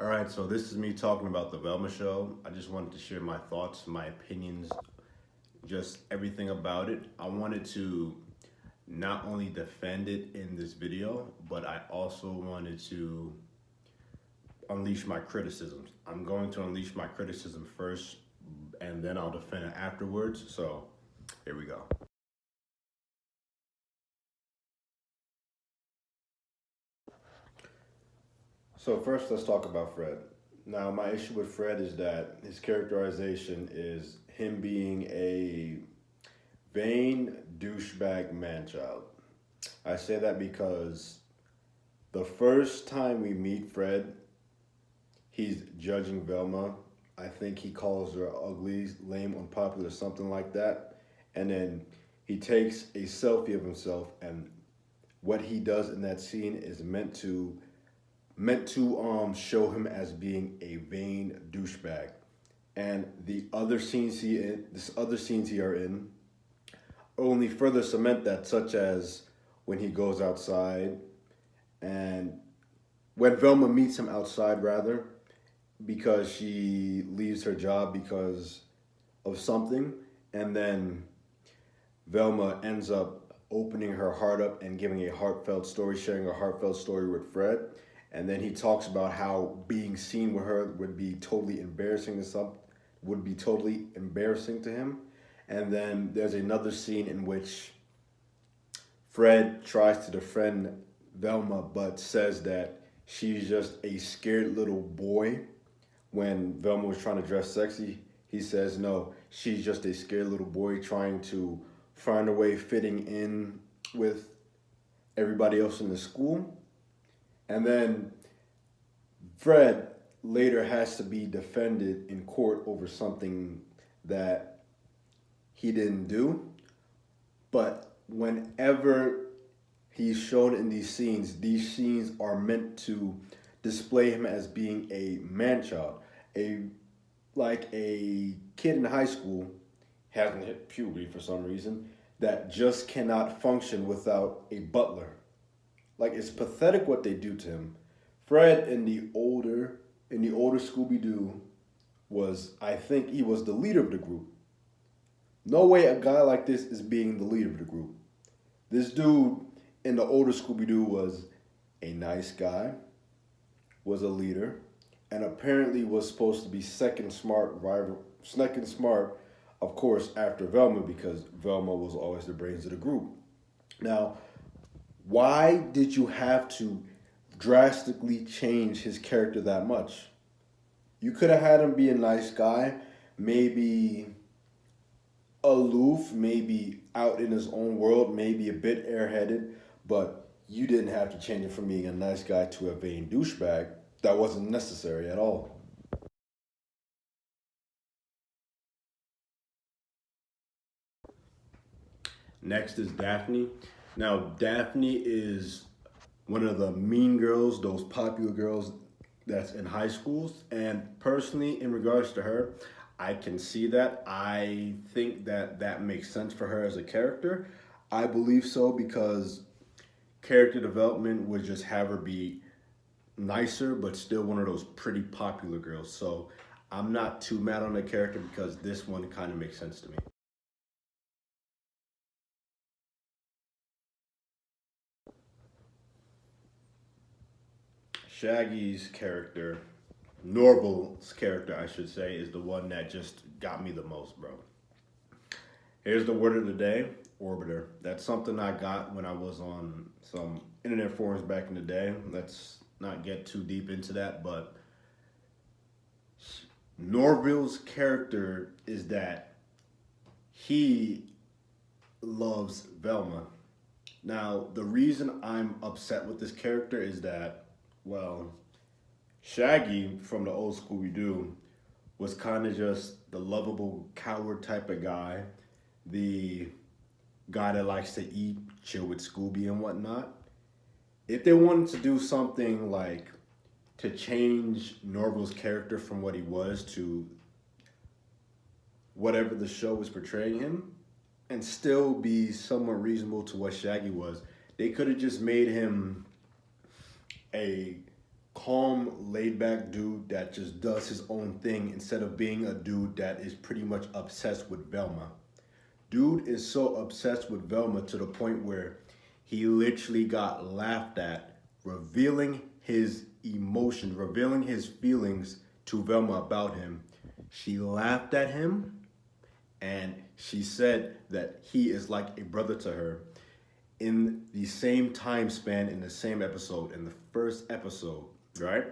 All right, so this is me talking about the Velma show. I just wanted to share my thoughts, my opinions, just everything about it. I wanted to not only defend it in this video, but I also wanted to unleash my criticisms. I'm going to unleash my criticism first, and then I'll defend it afterwards. So here we go. So first, let's talk about Fred. Now, my issue with Fred is that his characterization is him being a vain douchebag manchild. I say that because the first time we meet Fred, he's judging Velma. I think he calls her ugly, lame, unpopular, something like that. And then he takes a selfie of himself, and what he does in that scene is meant to show him as being a vain douchebag. And this other scenes he are in only further cement that, such as when he goes outside and when Velma meets him outside, rather, because she leaves her job because of something, and then Velma ends up opening her heart up and giving a heartfelt story, sharing a heartfelt story with Fred. And then he talks about how being seen with her would be totally embarrassing to him. And then there's another scene in which Fred tries to defend Velma but says that she's just a scared little boy. When Velma was trying to dress sexy, he says, no, she's just a scared little boy trying to find a way fitting in with everybody else in the school. And then Fred later has to be defended in court over something that he didn't do. But whenever he's shown in these scenes are meant to display him as being a man child, a like a kid in high school hasn't hit puberty for some reason that just cannot function without a butler. Like, it's pathetic what they do to him. Fred in the older Scooby Doo was, I think he was the leader of the group. No way a guy like this is being the leader of the group. This dude in the older Scooby Doo was a nice guy, was a leader, and apparently was supposed to be second smart, of course, after Velma, because Velma was always the brains of the group. Now, why did you have to drastically change his character that much? You could have had him be a nice guy, maybe aloof, maybe out in his own world, maybe a bit airheaded, but you didn't have to change it from being a nice guy to a vain douchebag. That wasn't necessary at all. Next is Daphne. Now, Daphne is one of the mean girls, those popular girls that's in high schools. And personally, in regards to her, I can see that. I think that that makes sense for her as a character. I believe so because character development would just have her be nicer, but still one of those pretty popular girls. So I'm not too mad on the character because this one kind of makes sense to me. Shaggy's character, Norville's character, I should say, is the one that just got me the most, bro. Here's the word of the day, orbiter. That's something I got when I was on some internet forums back in the day. Let's not get too deep into that, but Norville's character is that he loves Velma. Now, the reason I'm upset with this character is that, well, Shaggy from the old Scooby Doo was kind of just the lovable coward type of guy, the guy that likes to eat, chill with Scooby and whatnot. If they wanted to do something like to change Norville's character from what he was to whatever the show was portraying him and still be somewhat reasonable to what Shaggy was, they could have just made him a calm, laid back dude that just does his own thing instead of being a dude that is pretty much obsessed with Velma. Dude is so obsessed with Velma to the point where he literally got laughed at, revealing his emotions, revealing his feelings to Velma about him. She laughed at him and she said that he is like a brother to her. In the same time span, in the same episode, in the first episode, right?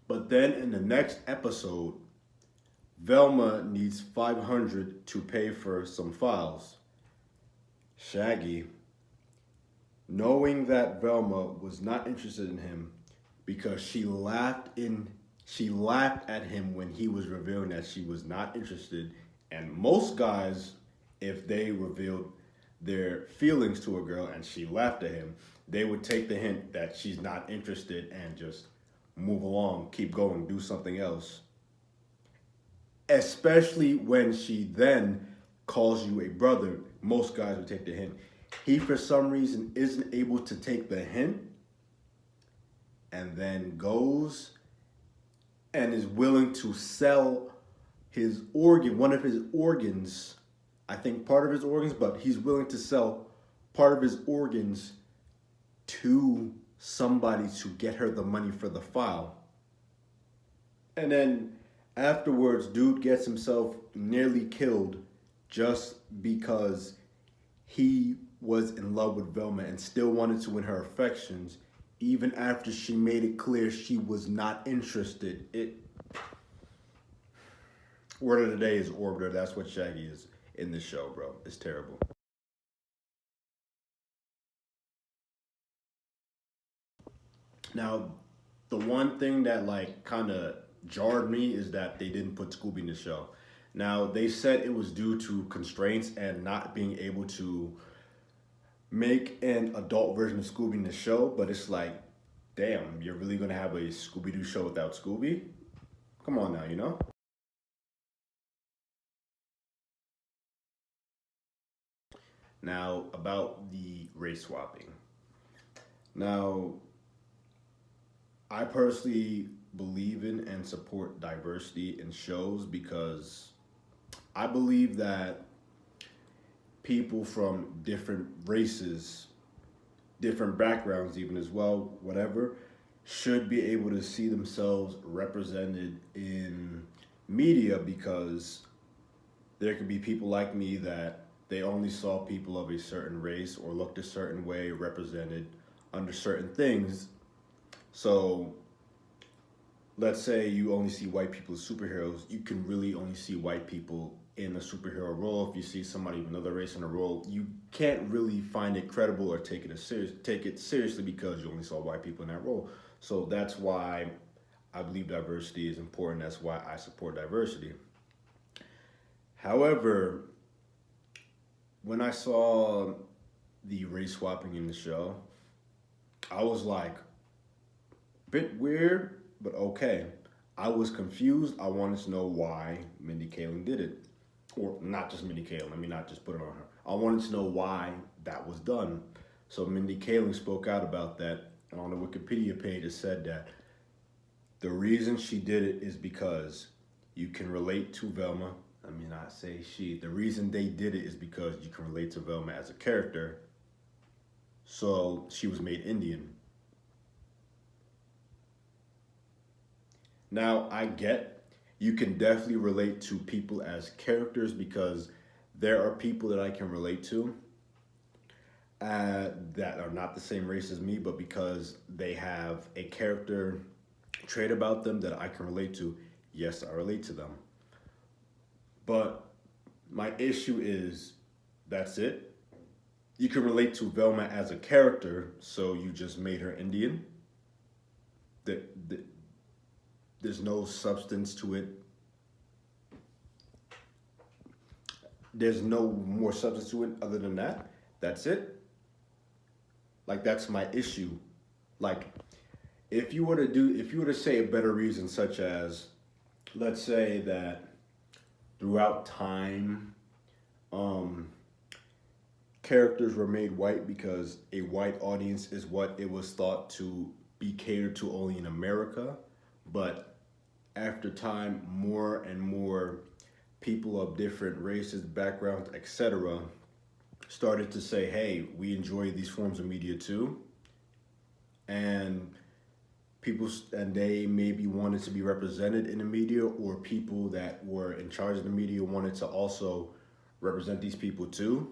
But then in the next episode, Velma needs 500 to pay for some files. Shaggy, knowing that Velma was not interested in him because she laughed at him when he was revealing that she was not interested. And most guys, if they revealed their feelings to a girl and she laughed at him, they would take the hint that she's not interested and just move along, keep going, do something else. Especially when she then calls you a brother, most guys would take the hint. He, for some reason, isn't able to take the hint and then goes and is willing to sell his organ, one of his organs, I think part of his organs, but he's willing to sell part of his organs to somebody to get her the money for the file. And then afterwards, dude gets himself nearly killed just because he was in love with Velma and still wanted to win her affections, even after she made it clear she was not interested. Word of the day is Orbiter. That's what Shaggy is in this show, bro. It's terrible. Now, the one thing that like kind of jarred me is that they didn't put Scooby in the show. Now, they said it was due to constraints and not being able to make an adult version of Scooby in the show, but it's like, damn, you're really gonna have a Scooby-Doo show without Scooby? Come on now, you know? Now, about the race swapping. Now, I personally believe in and support diversity in shows because I believe that people from different races, different backgrounds, even as well, whatever, should be able to see themselves represented in media because there could be people like me that they only saw people of a certain race or looked a certain way represented under certain things. So let's say you only see white people as superheroes, you can really only see white people in a superhero role. If you see somebody of another race in a role, you can't really find it credible or take it seriously because you only saw white people in that role. So that's why I believe diversity is important. That's why I support diversity. However, when I saw the race swapping in the show, I was like, bit weird, but okay. I was confused. I wanted to know why Mindy Kaling did it. Or not just Mindy Kaling, let me not just put it on her. I wanted to know why that was done. So Mindy Kaling spoke out about that. And on the Wikipedia page, it said that the reason she did it is because you can relate to Velma. Let me not say she. The reason they did it is because you can relate to Velma as a character. So she was made Indian. Now, I get you can definitely relate to people as characters because there are people that I can relate to that are not the same race as me, but because they have a character trait about them that I can relate to, yes, I relate to them. But my issue is that's it. You can relate to Velma as a character, so you just made her Indian. There's no substance to it. There's no more substance to it other than that. That's it. Like, that's my issue. Like, if you were to say a better reason, such as, let's say that throughout time, characters were made white because a white audience is what it was thought to be catered to only in America, but after time, more and more people of different races, backgrounds, etc., started to say, hey, we enjoy these forms of media too. And and they maybe wanted to be represented in the media, or people that were in charge of the media wanted to also represent these people too.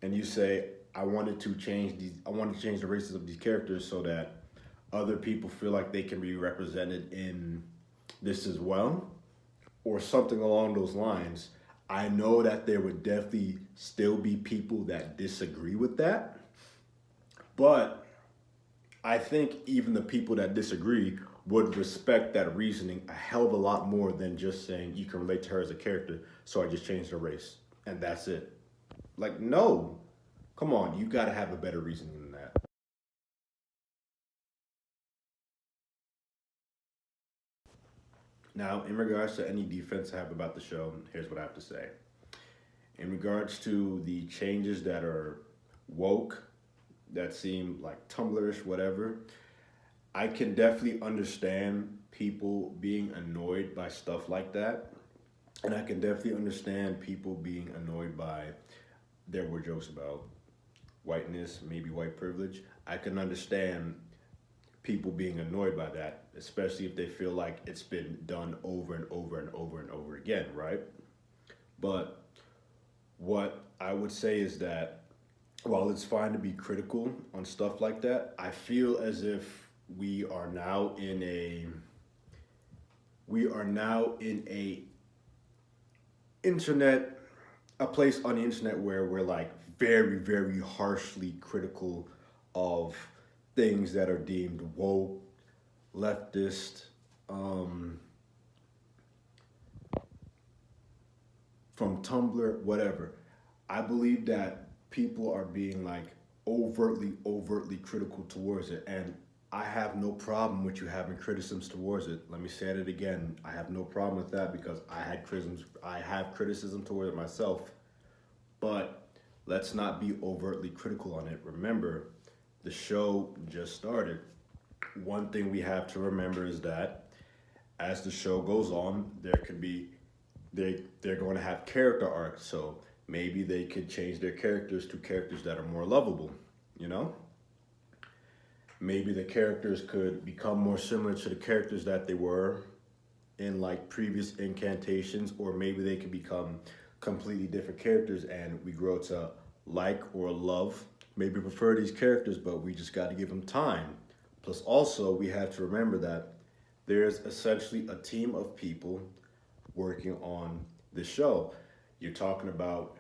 And you say, I want to change the races of these characters so that other people feel like they can be represented in this as well, or something along those lines. I know that there would definitely still be people that disagree with that, but I think even the people that disagree would respect that reasoning a hell of a lot more than just saying you can relate to her as a character, so I just changed her race and that's it. Like, no, come on, you got to have a better reasoning than that. Now, in regards to any defense I have about the show, here's what I have to say. In regards to the changes that are woke, that seem like Tumblrish, whatever, I can definitely understand people being annoyed by stuff like that. And I can definitely understand people being annoyed by there were jokes about whiteness, maybe white privilege. I can understand people being annoyed by that, especially if they feel like it's been done over and over and over and over again, right? But what I would say is that while it's fine to be critical on stuff like that, I feel as if we are now in a internet a place on the internet where we're like very, very harshly critical of things that are deemed woke, leftist, um, from Tumblr, whatever. I believe that people are being like overtly critical towards it. And I have no problem with you having criticisms towards it. Let me say it again. I have no problem with that because I have criticism toward it myself. But let's not be overtly critical on it. Remember, the show just started. One thing we have to remember is that as the show goes on, they're going to have character arcs. So maybe they could change their characters to characters that are more lovable, you know? Maybe the characters could become more similar to the characters that they were in like previous incantations, or maybe they could become completely different characters and we grow to like or love, maybe prefer these characters, but we just got to give them time. Plus, also, we have to remember that there's essentially a team of people working on the show. You're talking about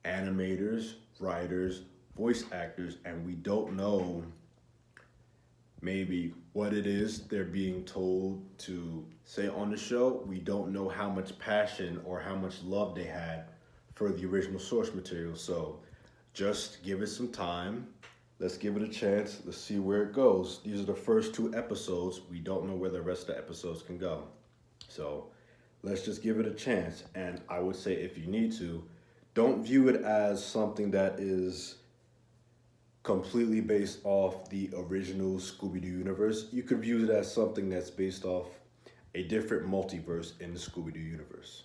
animators, writers, voice actors, and we don't know maybe what it is they're being told to say on the show. We don't know how much passion or how much love they had for the original source material. So just give it some time. Let's give it a chance. Let's see where it goes. These are the first two episodes. We don't know where the rest of the episodes can go. So let's just give it a chance. And I would say if you need to, don't view it as something that is completely based off the original Scooby-Doo universe. You could view it as something that's based off a different multiverse in the Scooby-Doo universe.